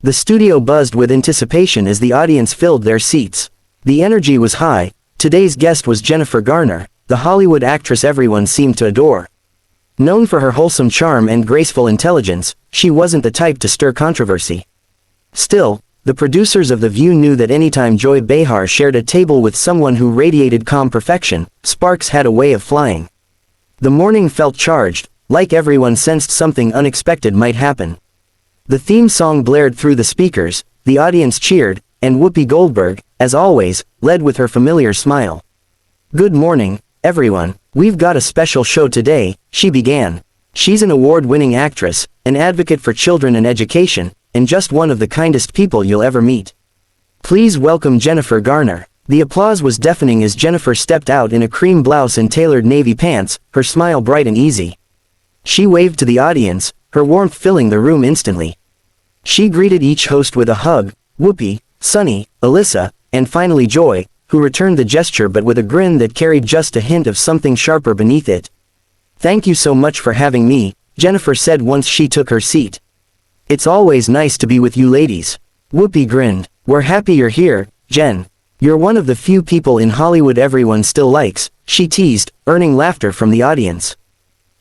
The studio buzzed with anticipation as the audience filled their seats. The energy was high. Today's guest was Jennifer Garner, the Hollywood actress everyone seemed to adore. Known for her wholesome charm and graceful intelligence, she wasn't the type to stir controversy. Still, the producers of The View knew that anytime Joy Behar shared a table with someone who radiated calm perfection, sparks had a way of flying. The morning felt charged, like everyone sensed something unexpected might happen. The theme song blared through the speakers, the audience cheered, and Whoopi Goldberg, as always, led with her familiar smile. "Good morning, everyone. We've got a special show today," she began. "She's an award-winning actress, an advocate for children and education, and just one of the kindest people you'll ever meet. Please welcome Jennifer Garner." The applause was deafening as Jennifer stepped out in a cream blouse and tailored navy pants, her smile bright and easy. She waved to the audience, her warmth filling the room instantly. She greeted each host with a hug, Whoopi, Sunny, Alyssa, and finally Joy, who returned the gesture but with a grin that carried just a hint of something sharper beneath it. "Thank you so much for having me," Jennifer said once she took her seat. "It's always nice to be with you ladies." Whoopi grinned. "We're happy you're here, Jen. You're one of the few people in Hollywood everyone still likes," she teased, earning laughter from the audience.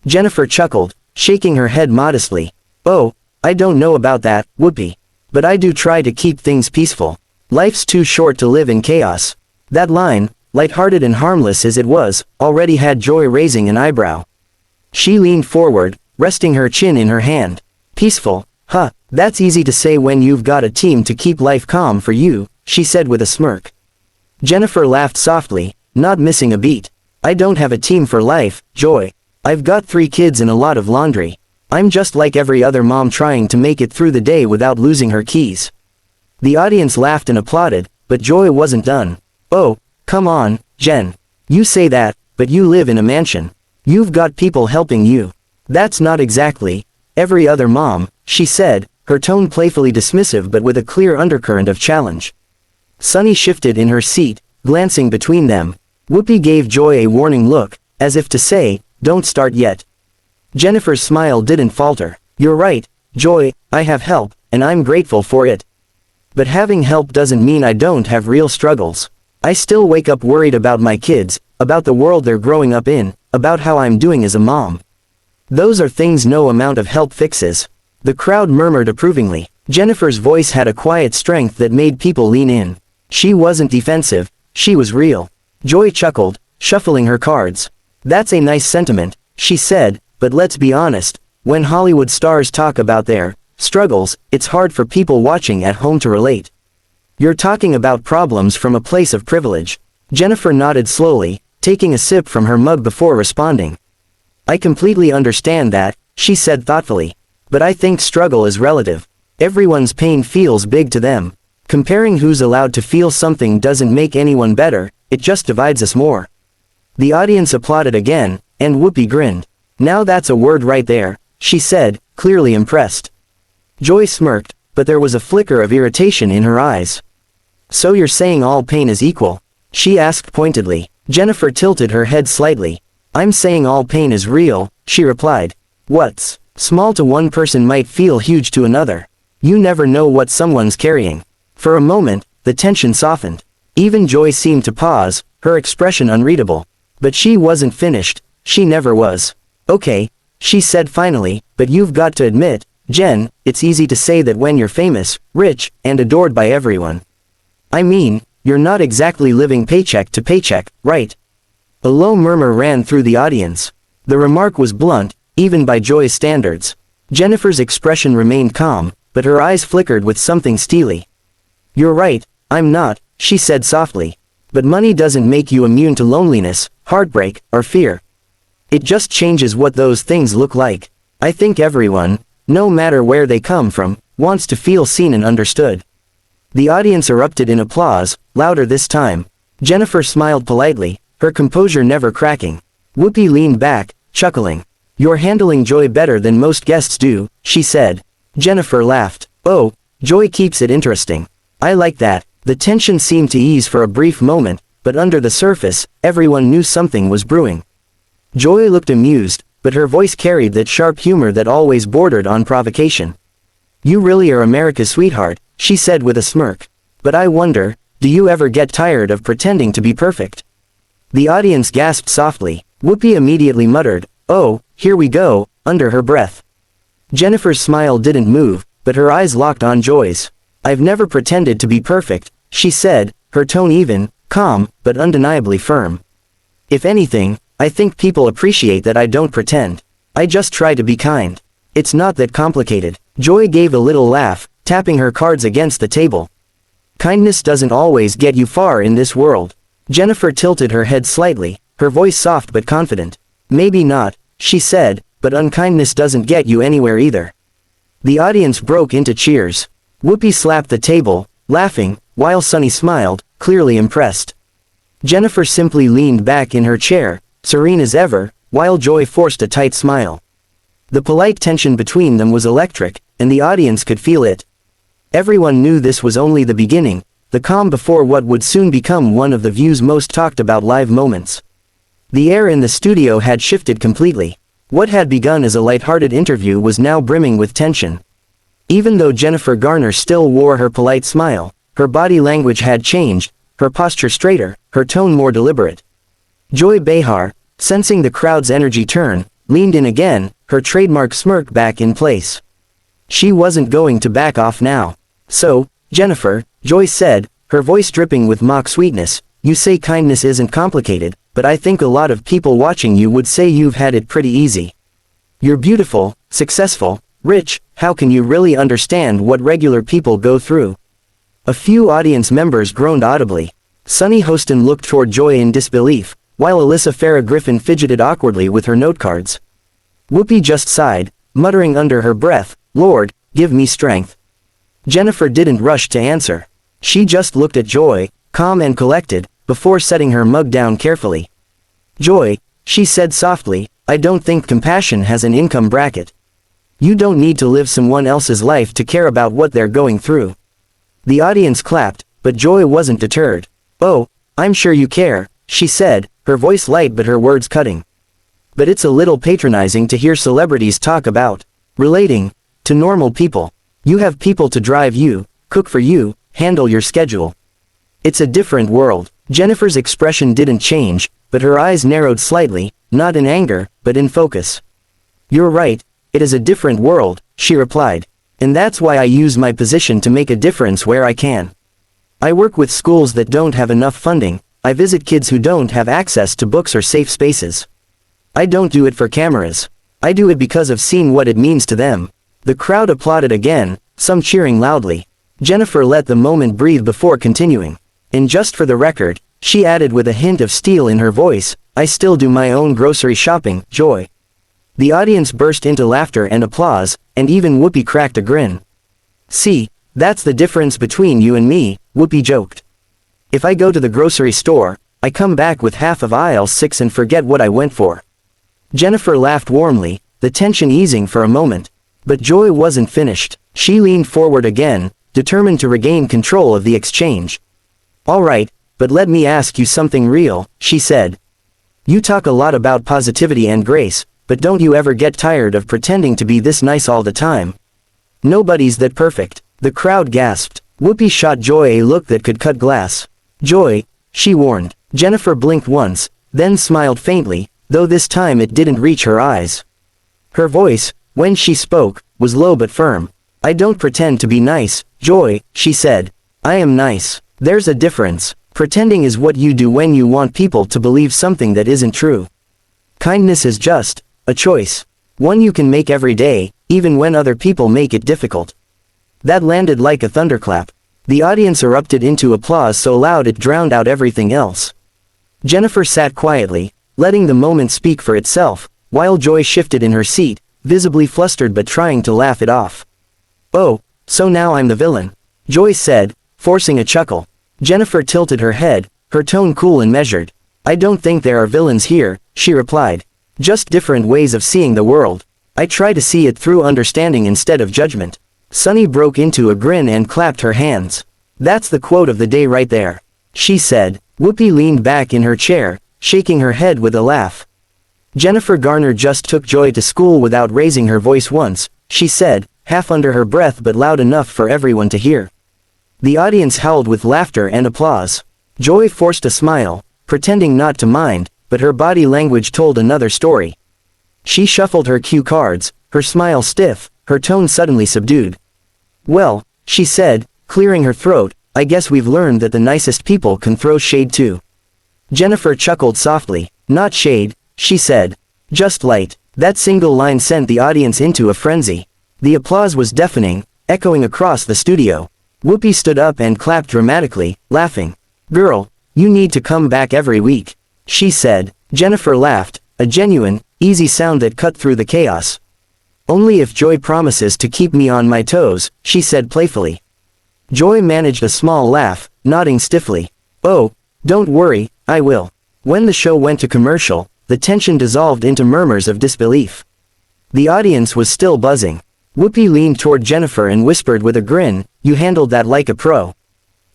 Jennifer chuckled, shaking her head modestly. "Oh, I don't know about that, Whoopi. But I do try to keep things peaceful. Life's too short to live in chaos." That line, lighthearted and harmless as it was, already had Joy raising an eyebrow. She leaned forward, resting her chin in her hand. "Peaceful? Huh, that's easy to say when you've got a team to keep life calm for you," she said with a smirk. Jennifer laughed softly, not missing a beat. "I don't have a team for life, Joy. I've got 3 kids and a lot of laundry. I'm just like every other mom trying to make it through the day without losing her keys." The audience laughed and applauded, but Joy wasn't done. "Oh, come on, Jen. You say that, but you live in a mansion. You've got people helping you. That's not exactly every other mom," she said, her tone playfully dismissive but with a clear undercurrent of challenge. Sunny shifted in her seat, glancing between them. Whoopi gave Joy a warning look, as if to say, "Don't start yet." Jennifer's smile didn't falter. "You're right, Joy, I have help, and I'm grateful for it. But having help doesn't mean I don't have real struggles. I still wake up worried about my kids, about the world they're growing up in, about how I'm doing as a mom. Those are things no amount of help fixes." The crowd murmured approvingly. Jennifer's voice had a quiet strength that made people lean in. She wasn't defensive, she was real. Joy chuckled, shuffling her cards. "That's a nice sentiment," she said, "but let's be honest, when Hollywood stars talk about their struggles, it's hard for people watching at home to relate. You're talking about problems from a place of privilege." Jennifer nodded slowly, taking a sip from her mug before responding. "I completely understand that," she said thoughtfully. "But I think struggle is relative. Everyone's pain feels big to them. Comparing who's allowed to feel something doesn't make anyone better, it just divides us more." The audience applauded again, and Whoopi grinned. "Now that's a word right there," she said, clearly impressed. Joy smirked, but there was a flicker of irritation in her eyes. "So you're saying all pain is equal?" she asked pointedly. Jennifer tilted her head slightly. "I'm saying all pain is real," she replied. "What's small to one person might feel huge to another. You never know what someone's carrying." For a moment, the tension softened. Even Joy seemed to pause, her expression unreadable. But she wasn't finished, she never was. "Okay," she said finally, "but you've got to admit, Jen, it's easy to say that when you're famous, rich, and adored by everyone. I mean, you're not exactly living paycheck to paycheck, right?" A low murmur ran through the audience. The remark was blunt, even by Joy's standards. Jennifer's expression remained calm, but her eyes flickered with something steely. "You're right, I'm not," she said softly. "But money doesn't make you immune to loneliness, heartbreak, or fear. It just changes what those things look like. I think everyone, no matter where they come from, wants to feel seen and understood." The audience erupted in applause, louder this time. Jennifer smiled politely, her composure never cracking. Whoopi leaned back, chuckling. "You're handling Joy better than most guests do," she said. Jennifer laughed. "Oh, Joy keeps it interesting. I like that." The tension seemed to ease for a brief moment, but under the surface, everyone knew something was brewing. Joy looked amused, but her voice carried that sharp humor that always bordered on provocation. You really are America's sweetheart, she said with a smirk. But I wonder, do you ever get tired of pretending to be perfect? The audience gasped softly. Whoopi immediately muttered, "Oh, here we go," under her breath. Jennifer's smile didn't move, but her eyes locked on Joy's. "I've never pretended to be perfect," she said, her tone even, calm, but undeniably firm. "If anything, I think people appreciate that I don't pretend. I just try to be kind. It's not that complicated." Joy gave a little laugh, tapping her cards against the table. "Kindness doesn't always get you far in this world." Jennifer tilted her head slightly, her voice soft but confident. "Maybe not," she said, "but unkindness doesn't get you anywhere either." The audience broke into cheers. Whoopi slapped the table, laughing, while Sunny smiled, clearly impressed. Jennifer simply leaned back in her chair, serene as ever, while Joy forced a tight smile. The polite tension between them was electric, and the audience could feel it. Everyone knew this was only the beginning, the calm before what would soon become one of the View's most talked about live moments. The air in the studio had shifted completely. What had begun as a light-hearted interview was now brimming with tension. Even though Jennifer Garner still wore her polite smile, her body language had changed, her posture straighter, her tone more deliberate. Joy Behar, sensing the crowd's energy turn, leaned in again, her trademark smirk back in place. She wasn't going to back off now. "So, Jennifer," Joy said, her voice dripping with mock sweetness, "you say kindness isn't complicated, but I think a lot of people watching you would say you've had it pretty easy. You're beautiful, successful, rich, how can you really understand what regular people go through?" A few audience members groaned audibly. Sunny Hostin looked toward Joy in disbelief, while Alyssa Farah Griffin fidgeted awkwardly with her note cards. Whoopi just sighed, muttering under her breath, "Lord, give me strength." Jennifer didn't rush to answer. She just looked at Joy, calm and collected, before setting her mug down carefully. "Joy," she said softly, "I don't think compassion has an income bracket. You don't need to live someone else's life to care about what they're going through." The audience clapped, but Joy wasn't deterred. "Oh, I'm sure you care," she said, her voice light but her words cutting. "But it's a little patronizing to hear celebrities talk about relating to normal people. You have people to drive you, cook for you, handle your schedule. It's a different world." Jennifer's expression didn't change, but her eyes narrowed slightly, not in anger, but in focus. "You're right, it is a different world," she replied. "And that's why I use my position to make a difference where I can. I work with schools that don't have enough funding, I visit kids who don't have access to books or safe spaces. I don't do it for cameras. I do it because of seeing what it means to them." The crowd applauded again, some cheering loudly. Jennifer let the moment breathe before continuing. "And just for the record," she added with a hint of steel in her voice, "I still do my own grocery shopping, Joy." The audience burst into laughter and applause, and even Whoopi cracked a grin. "See, that's the difference between you and me," Whoopi joked. "If I go to the grocery store, I come back with half of aisle 6 and forget what I went for." Jennifer laughed warmly, the tension easing for a moment. But Joy wasn't finished. She leaned forward again, determined to regain control of the exchange. "All right, but let me ask you something real," she said. "You talk a lot about positivity and grace, but don't you ever get tired of pretending to be this nice all the time?" "Nobody's that perfect." The crowd gasped. Whoopi shot Joy a look that could cut glass. "Joy," she warned. Jennifer blinked once, then smiled faintly, though this time it didn't reach her eyes. Her voice, when she spoke, was low but firm. "I don't pretend to be nice, Joy," she said. "I am nice. There's a difference. Pretending is what you do when you want people to believe something that isn't true. Kindness is just a choice. One you can make every day, even when other people make it difficult." That landed like a thunderclap. The audience erupted into applause so loud it drowned out everything else. Jennifer sat quietly, letting the moment speak for itself, while Joy shifted in her seat, visibly flustered but trying to laugh it off. "Oh, so now I'm the villain," Joy said, forcing a chuckle. Jennifer tilted her head, her tone cool and measured. "I don't think there are villains here," she replied. "Just different ways of seeing the world. I try to see it through understanding instead of judgment." Sunny broke into a grin and clapped her hands. "That's the quote of the day right there," she said. Whoopi leaned back in her chair, shaking her head with a laugh. "Jennifer Garner just took Joy to school without raising her voice once," she said, half under her breath but loud enough for everyone to hear. The audience howled with laughter and applause. Joy forced a smile, pretending not to mind, but her body language told another story. She shuffled her cue cards, her smile stiff, her tone suddenly subdued. "Well," she said, clearing her throat, "I guess we've learned that the nicest people can throw shade too." Jennifer chuckled softly. "Not shade," she said. "Just light." That single line sent the audience into a frenzy. The applause was deafening, echoing across the studio. Whoopi stood up and clapped dramatically, laughing. "Girl, you need to come back every week," she said. Jennifer laughed, a genuine, easy sound that cut through the chaos. "Only if Joy promises to keep me on my toes," she said playfully. Joy managed a small laugh, nodding stiffly. "Oh, don't worry, I will." When the show went to commercial, the tension dissolved into murmurs of disbelief. The audience was still buzzing. Whoopi leaned toward Jennifer and whispered with a grin, "You handled that like a pro."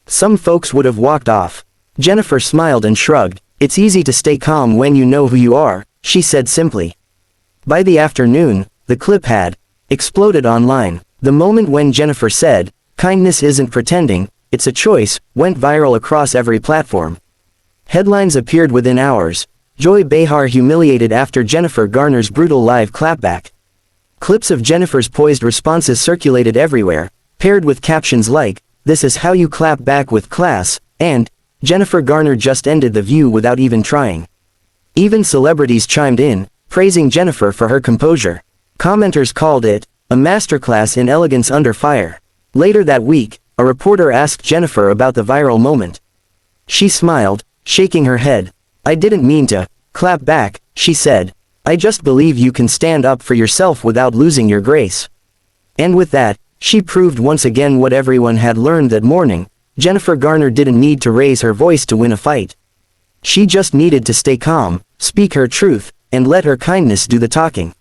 Some folks would have walked off. Jennifer smiled and shrugged. "It's easy to stay calm when you know who you are," she said simply. By the afternoon, the clip had exploded online. The moment when Jennifer said, "Kindness isn't pretending, it's a choice," went viral across every platform. Headlines appeared within hours. Joy Behar humiliated after Jennifer Garner's brutal live clapback. Clips of Jennifer's poised responses circulated everywhere, paired with captions like, "This is how you clap back with class," and, "Jennifer Garner just ended the View without even trying." Even celebrities chimed in, praising Jennifer for her composure. Commenters called it a masterclass in elegance under fire. Later that week, a reporter asked Jennifer about the viral moment. She smiled, shaking her head. "I didn't mean to clap back," she said. "I just believe you can stand up for yourself without losing your grace." And with that, she proved once again what everyone had learned that morning: Jennifer Garner didn't need to raise her voice to win a fight. She just needed to stay calm, speak her truth, and let her kindness do the talking.